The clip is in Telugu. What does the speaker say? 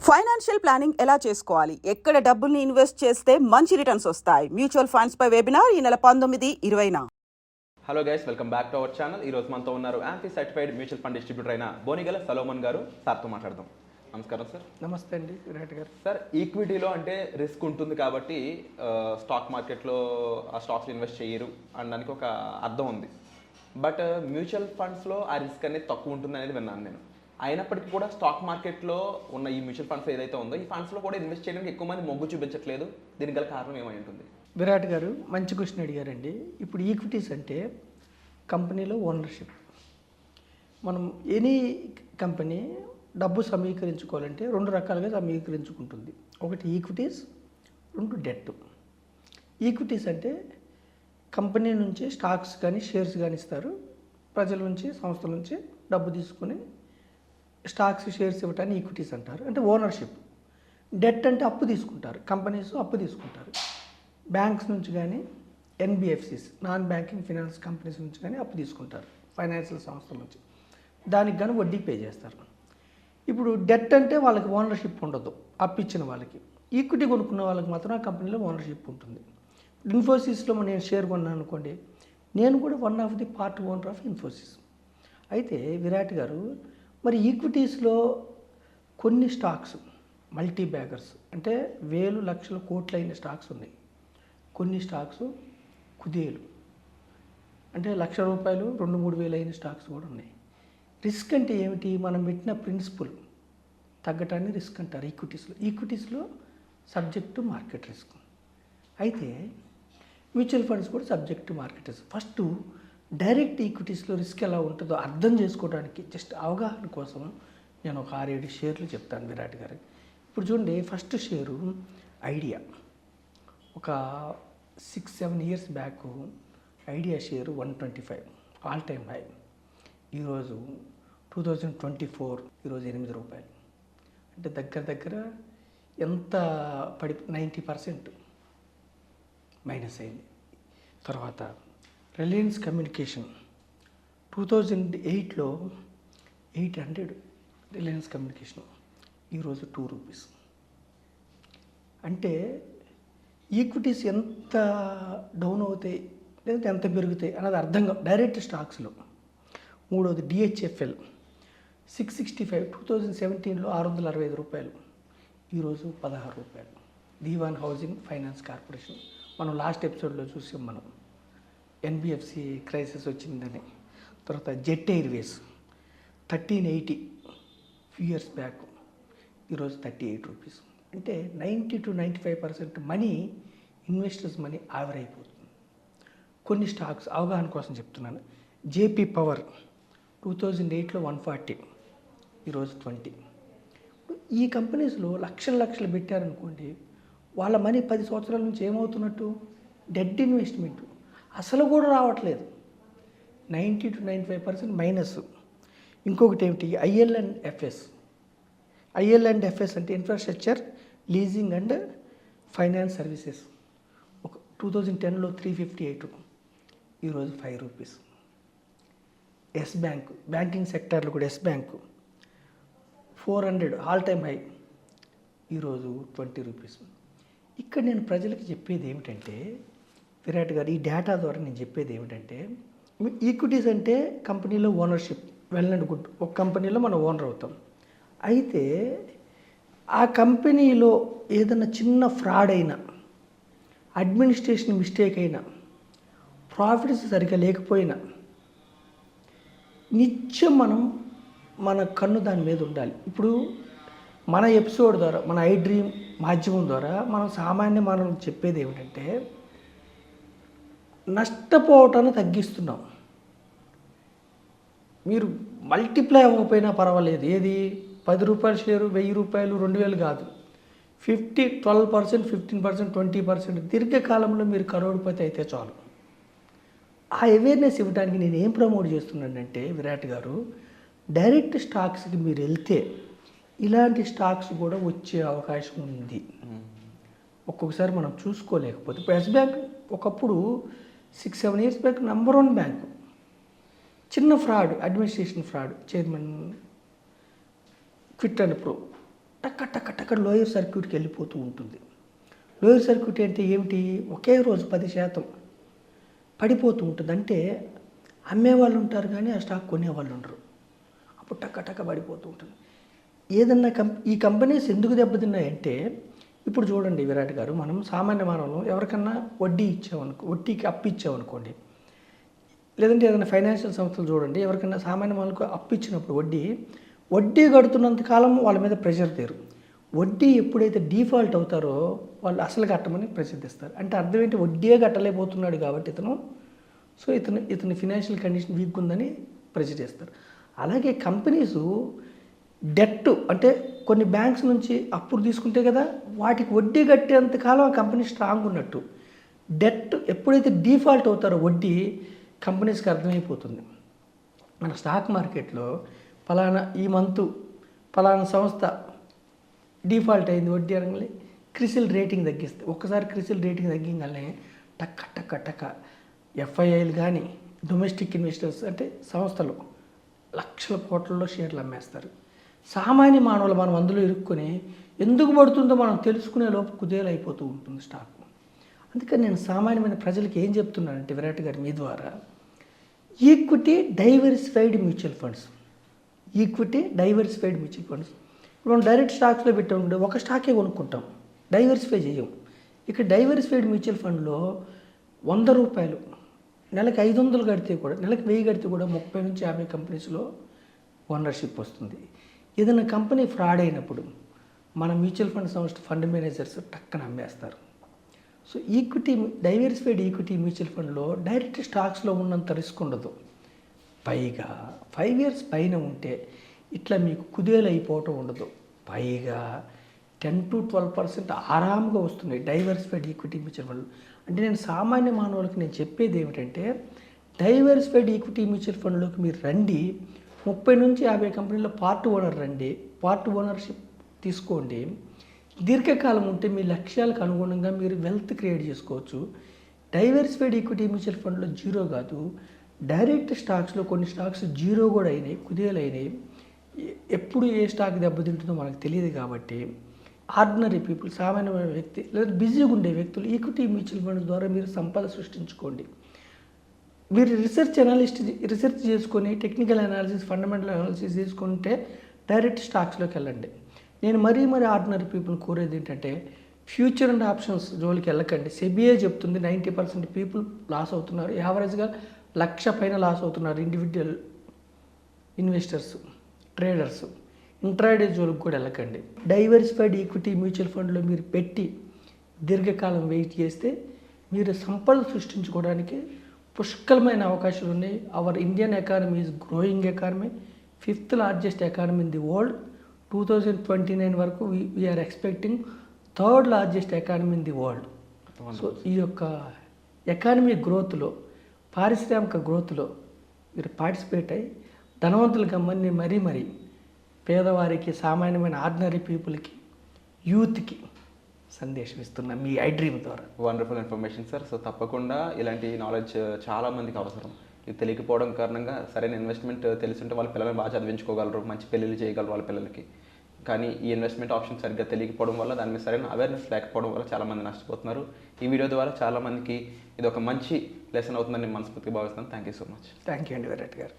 ఫైనాన్షియల్ ప్లానింగ్ ఎలా చేసుకోవాలి, ఎక్కడ డబ్బుల్ని ఇన్వెస్ట్ చేస్తే మంచి రిటర్న్స్ వస్తాయి, మ్యూచువల్ ఫండ్స్ పై వెబినార్ ఈ నెల 19-20న. Hello guys, welcome back to our channel. ఈ రోజు మనతో ఉన్నారు AMFI certified mutual fund distributor అయిన బోనిగల సలోమన్ గారు. సార్తో మాట్లాడదాం. నమస్కారం సార్. నమస్తే అండి విరాట్ గారు. సార్, ఈక్విటీలో అంటే రిస్క్ ఉంటుంది కాబట్టి స్టాక్ మార్కెట్లో ఆ స్టాక్స్ ఇన్వెస్ట్ చేయరు అనడానికి ఒక అర్థం ఉంది. బట్ మ్యూచువల్ ఫండ్స్లో ఆ రిస్క్ అనేది తక్కువ ఉంటుంది అనేది విన్నాను నేను. అయినప్పటికీ కూడా స్టాక్ మార్కెట్లో ఉన్న ఈ మ్యూచువల్ ఫండ్స్ ఏదైతే ఉందో ఈ ఫండ్స్లో కూడా ఇన్వెస్ట్ చేయడానికి ఎక్కువ మంది మొగ్గు చూపించట్లేదు. దీనికి గల కారణం ఏమై ఉంటుంది? విరాట్ గారు మంచి క్వశ్చన్ అడిగారండి. ఇప్పుడు ఈక్విటీస్ అంటే కంపెనీలో ఓనర్షిప్. మనం ఎనీ కంపెనీ డబ్బు సమీకరించుకోవాలంటే రెండు రకాలుగా సమీకరించుకుంటుంది. ఒకటి ఈక్విటీస్, రెండు డెట్. ఈక్విటీస్ అంటే కంపెనీ నుంచి స్టాక్స్ కానీ షేర్స్ కానీ ఇస్తారు. ప్రజల నుంచి, సంస్థల నుంచి డబ్బు తీసుకుని స్టాక్స్ షేర్స్ ఇవ్వటాన్ని ఈక్విటీస్ అంటారు, అంటే ఓనర్షిప్. డెట్ అంటే అప్పు తీసుకుంటారు, కంపెనీస్ అప్పు తీసుకుంటారు. బ్యాంక్స్ నుంచి కానీ, NBFCs, non banking finance companies నుంచి కానీ అప్పు తీసుకుంటారు, ఫైనాన్షియల్ సంస్థల నుంచి. దానికి కానీ వడ్డీ పే చేస్తారు. ఇప్పుడు డెట్ అంటే వాళ్ళకి ఓనర్షిప్ ఉండదు, అప్పు ఇచ్చిన వాళ్ళకి. ఈక్విటీ కొనుక్కున్న వాళ్ళకి మాత్రం ఆ కంపెనీలో ఓనర్షిప్ ఉంటుంది. ఇన్ఫోసిస్లో నేను షేర్ కొన్నాను అనుకోండి, నేను కూడా one of the part owner of Infosys. అయితే విరాట్ గారు, మరి ఈక్విటీస్లో కొన్ని స్టాక్స్ మల్టీ బ్యాగర్స్, అంటే వేలు లక్షల కోట్లు అయిన స్టాక్స్ ఉన్నాయి. కొన్ని స్టాక్స్ కుదేలు, అంటే ₹1,00,000 2-3 వేలు అయిన స్టాక్స్ కూడా ఉన్నాయి. రిస్క్ అంటే ఏమిటి? మనం పెట్టిన ప్రిన్సిపల్ తగ్గటాన్ని రిస్క్ అంటారు ఈక్విటీస్లో సబ్జెక్ట్ టు మార్కెట్ రిస్క్. అయితే మ్యూచువల్ ఫండ్స్ కూడా subject to market risk. First direct ఈక్విటీస్లో రిస్క్ ఎలా ఉంటుందో అర్థం చేసుకోవడానికి, జస్ట్ అవగాహన కోసం నేను ఒక 6-7 షేర్లు చెప్తాను విరాట్ గారు. ఇప్పుడు చూడండి, ఫస్ట్ షేరు ఐడియా. ఒక 6-7 years back idea share 125 all time high. ఈరోజు 2024 ఈరోజు ₹8. అంటే దగ్గర ఎంత 90% మైనస్ అయింది. తర్వాత రిలయన్స్ కమ్యూనికేషన్ 2008లో 800 రిలయన్స్ కమ్యూనికేషన్, ఈరోజు ₹2. అంటే ఈక్విటీస్ ఎంత డౌన్ అవుతాయి లేదా ఎంత పెరుగుతాయి అన్నది అర్థంగా డైరెక్ట్ స్టాక్స్లో. మూడవది డిహెచ్ఎఫ్ఎల్ 665 2017లో ₹665, ఈరోజు ₹16. దీవాన్ హౌసింగ్ ఫైనాన్స్ కార్పొరేషన్, మనం లాస్ట్ ఎపిసోడ్లో చూసాం మనం, ఎన్బిఎఫ్సి క్రైసిస్ వచ్చిందని. తర్వాత jet Airways 1380 few years back, ఈరోజు ₹38. అంటే 90-95% మనీ, ఇన్వెస్టర్స్ మనీ ఆవిరైపోతుంది. కొన్ని స్టాక్స్ అవగాహన కోసం చెప్తున్నాను. జేపీ పవర్ 2008లో 140, ఈరోజు 20. ఈ కంపెనీస్లో లక్షలు పెట్టారనుకోండి, వాళ్ళ మనీ 10 సంవత్సరాల నుంచి ఏమవుతున్నట్టు? డెడ్ ఇన్వెస్ట్మెంట్, అసలు కూడా రావట్లేదు. 90-95% మైనస్. ఇంకొకటి ఏమిటి? ఐఎల్&ఎఫ్ఎస్ అంటే infrastructure leasing and finance services. ఒక 2010లో 358, ఈరోజు ₹5. ఎస్ బ్యాంక్, బ్యాంకింగ్ సెక్టార్లో కూడా Yes Bank 400 all time high, ఈరోజు ₹20. ఇక్కడ నేను ప్రజలకు చెప్పేది ఏమిటంటే విరాట్ గారు, ఈ డేటా ద్వారా నేను చెప్పేది ఏమిటంటే, ఈక్విటీస్ అంటే కంపెనీలో ఓనర్షిప్, వెల్ అండ్ గుడ్. ఒక కంపెనీలో మనం ఓనర్ అవుతాం. అయితే ఆ కంపెనీలో ఏదైనా చిన్న ఫ్రాడ్ అయినా, అడ్మినిస్ట్రేషన్ మిస్టేక్ అయినా, ప్రాఫిట్స్ సరిగ్గా లేకపోయినా, నిత్యం మన కన్ను దాని మీద ఉండాలి. ఇప్పుడు మన ఎపిసోడ్ ద్వారా, మన ఐ డ్రీమ్ మాధ్యమం ద్వారా మనం చెప్పేది ఏమిటంటే, నష్టపోవటాన్ని తగ్గిస్తున్నాం. మీరు మల్టిప్లై అవ్వకపోయినా పర్వాలేదు. ఏది? ₹10 షేరు ₹1000, ₹2000 కాదు, 12%, 15%, 20% దీర్ఘకాలంలో మీరు కరోడ్పతి అయితే చాలు. ఆ అవేర్నెస్ ఇవ్వడానికి నేను ఏం ప్రమోట్ చేస్తున్నానంటే విరాట్ గారు, డైరెక్ట్ స్టాక్స్కి మీరు వెళ్తే ఇలాంటి స్టాక్స్ కూడా వచ్చే అవకాశం ఉంది. ఒక్కొక్కసారి మనం చూసుకోలేకపోతే. ఇప్పుడు ఎస్ బ్యాంక్ ఒకప్పుడు 6-7 ఇయర్స్ బ్యాక్ నంబర్ 1 బ్యాంకు. చిన్న fraud, administration fraud, chairman quit and pro టక్క టక్క టక్క లోయర్ సర్క్యూట్కి వెళ్ళిపోతూ ఉంటుంది. లోయర్ సర్క్యూట్ అంటే ఏమిటి? ఒకే రోజు 10% పడిపోతూ ఉంటుంది. అంటే అమ్మేవాళ్ళు ఉంటారు కానీ ఆ స్టాక్ కొనేవాళ్ళు ఉండరు. అప్పుడు టక్క టక్క పడిపోతూ ఉంటుంది. ఏదన్నా ఈ కంపెనీస్ ఎందుకు దెబ్బతిన్నాయంటే, ఇప్పుడు చూడండి విరాట్ గారు, మనం సామాన్య మానవులు ఎవరికన్నా వడ్డీకి అప్పు ఇచ్చామనుకోండి, లేదంటే ఏదైనా ఫైనాన్షియల్ సంస్థలు చూడండి, ఎవరికన్నా సామాన్య మానవులకు అప్పు ఇచ్చినప్పుడు వడ్డీ కడుతున్నంత కాలం వాళ్ళ మీద ప్రెషర్ తీరు. వడ్డీ ఎప్పుడైతే డిఫాల్ట్ అవుతారో వాళ్ళు అసలు కట్టమని ప్రెషర్ తెస్తారు. అంటే అర్థం ఏంటి? వడ్డీయే కట్టలేకపోతున్నాడు కాబట్టి ఇతని ఫినాన్షియల్ కండిషన్ వీక్ ఉందని ప్రెషర్ చేస్తారు. అలాగే కంపెనీసు డెట్ అంటే కొన్ని బ్యాంక్స్ నుంచి అప్పులు తీసుకుంటే కదా, వాటికి వడ్డీ కట్టేంత కాలం ఆ కంపెనీ స్ట్రాంగ్ ఉన్నట్టు. డెట్ ఎప్పుడైతే డిఫాల్ట్ అవుతారో వడ్డీ కంపెనీస్కి అర్థమైపోతుంది. మన స్టాక్ మార్కెట్లో ఈ మంతు ఫలానా సంస్థ డిఫాల్ట్ అయింది వడ్డీ అనగానే క్రిసిల్ రేటింగ్ తగ్గిస్తే, ఒక్కసారి క్రిసిల్ రేటింగ్ తగ్గింగానే టక్క టక్క టక్క ఎఫ్ఐఐలు కానీ డొమెస్టిక్ ఇన్వెస్టర్స్ అంటే సంస్థలు లక్షల కోట్లలో షేర్లు అమ్మేస్తారు. సామాన్య మానవులు మనం అందులో ఇరుక్కొని ఎందుకు పడుతుందో మనం తెలుసుకునే లోపు కుదేలైపోతూ ఉంటుంది స్టాక్. అందుకని నేను సామాన్యమైన ప్రజలకి ఏం చెప్తున్నానంటే విరాట్ గారు మీ ద్వారా, ఈక్విటీ డైవర్సిఫైడ్ మ్యూచువల్ ఫండ్స్. ఇప్పుడు మనం డైరెక్ట్ స్టాక్స్లో పెట్టాం, ఒక స్టాకే కొనుక్కుంటాం, డైవర్సిఫై చేయం. ఇక్కడ డైవర్సిఫైడ్ మ్యూచువల్ ఫండ్లో ₹100 నెలకు 500 కడితే కూడా, నెలకు 1000 కడితే కూడా 30 నుంచి 50 కంపెనీస్లో ఓనర్షిప్ వస్తుంది. ఏదైనా కంపెనీ ఫ్రాడ్ అయినప్పుడు మన మ్యూచువల్ ఫండ్ సంస్థ ఫండ్ మేనేజర్స్ టక్కన అమ్మేస్తారు. సో డైవర్సిఫైడ్ ఈక్విటీ మ్యూచువల్ ఫండ్లో డైరెక్ట్ స్టాక్స్లో ఉన్నంత రిస్క్ ఉండదు. పైగా 5 years పైన ఉంటే ఇట్లా మీకు కుదేలైపోవటం ఉండదు. పైగా 10 to 12% ఆరాముగా వస్తున్నాయి డైవర్సిఫైడ్ ఈక్విటీ మ్యూచువల్ ఫండ్లు. అంటే నేను సామాన్య మానవులకి నేను చెప్పేది ఏమిటంటే, డైవర్సిఫైడ్ ఈక్విటీ మ్యూచువల్ ఫండ్లోకి మీరు రండి, 30 నుంచి 50 కంపెనీల్లో పార్ట్ ఓనర్షిప్ తీసుకోండి. దీర్ఘకాలం ఉంటే మీ లక్ష్యాలకు అనుగుణంగా మీరు వెల్త్ క్రియేట్ చేసుకోవచ్చు. డైవర్సిఫైడ్ ఈక్విటీ మ్యూచువల్ ఫండ్లో జీరో కాదు, డైరెక్ట్ స్టాక్స్లో కొన్ని స్టాక్స్ జీరో కూడా అయినాయి, కుదేలైనాయి. ఎప్పుడు ఏ స్టాక్ దెబ్బతింటుందో మనకు తెలియదు. కాబట్టి ఆర్డినరీ పీపుల్, సామాన్యమైన వ్యక్తి లేదా బిజీగా ఉండే వ్యక్తులు ఈక్విటీ మ్యూచువల్ ఫండ్స్ ద్వారా మీరు సంపద సృష్టించుకోండి. మీరు రీసెర్చ్ చేసుకొని టెక్నికల్ అనాలిసిస్, ఫండమెంటల్ అనాలిసిస్ చేసుకుంటే డైరెక్ట్ స్టాక్స్లోకి వెళ్ళండి. నేను మరీ ఆర్డినరీ పీపుల్ కోరేది ఏంటంటే, ఫ్యూచర్ అండ్ ఆప్షన్స్ జోలికి వెళ్ళకండి. సెబిఏ చెప్తుంది 90% పీపుల్ లాస్ అవుతున్నారు, యావరేజ్గా 1,00,000 పైన లాస్ అవుతున్నారు ఇండివిజువల్ ఇన్వెస్టర్స్, ట్రేడర్స్. ఇంట్రాడే జోలికి కూడా వెళ్ళకండి. డైవర్సిఫైడ్ ఈక్విటీ మ్యూచువల్ ఫండ్లో మీరు పెట్టి దీర్ఘకాలం వెయిట్ చేస్తే మీరు సంపద సృష్టించుకోవడానికి పుష్కలమైన అవకాశాలు ఉన్నాయి. Our Indian economy is growing economy, 5th largest economy in the world. 2029 వరకు we're expecting 3rd largest economy in the world. So ఈ యొక్క ఎకానమీ గ్రోత్లో, పారిశ్రామిక గ్రోత్లో మీరు పార్టిసిపేట్ అయ్యి ధనవంతులుగా మరీ పేదవారికి, సామాన్యమైన ఆర్డినరీ పీపుల్కి, యూత్కి సందేశం ఇస్తున్నా మీ ఐ డ్రీమ్ ద్వారా. Wonderful information sir. సో తప్పకుండా ఇలాంటి నాలెడ్జ్ చాలా మందికి అవసరం. ఇది తెలియకపోవడం కారణంగా సరైన ఇన్వెస్ట్మెంట్ తెలిసింటే వాళ్ళ పిల్లల్ని బాగా చదివించుకోగలరు, మంచి పెళ్ళిళ్ళు చేయగలరు వాళ్ళ పిల్లలకి. కానీ ఈ ఇన్వెస్ట్మెంట్ ఆప్షన్ సరిగ్గా తెలియకపోవడం వల్ల, దాని మీద సరైన అవేర్నెస్ లేకపోవడం వల్ల చాలామంది నష్టపోతున్నారు. ఈ వీడియో ద్వారా చాలామందికి ఇది ఒక మంచి లెసన్ అవుతుందని మనస్ఫూర్తిగా భావిస్తాను. Thank you so much. Thank you అండి విరాట్ గారు.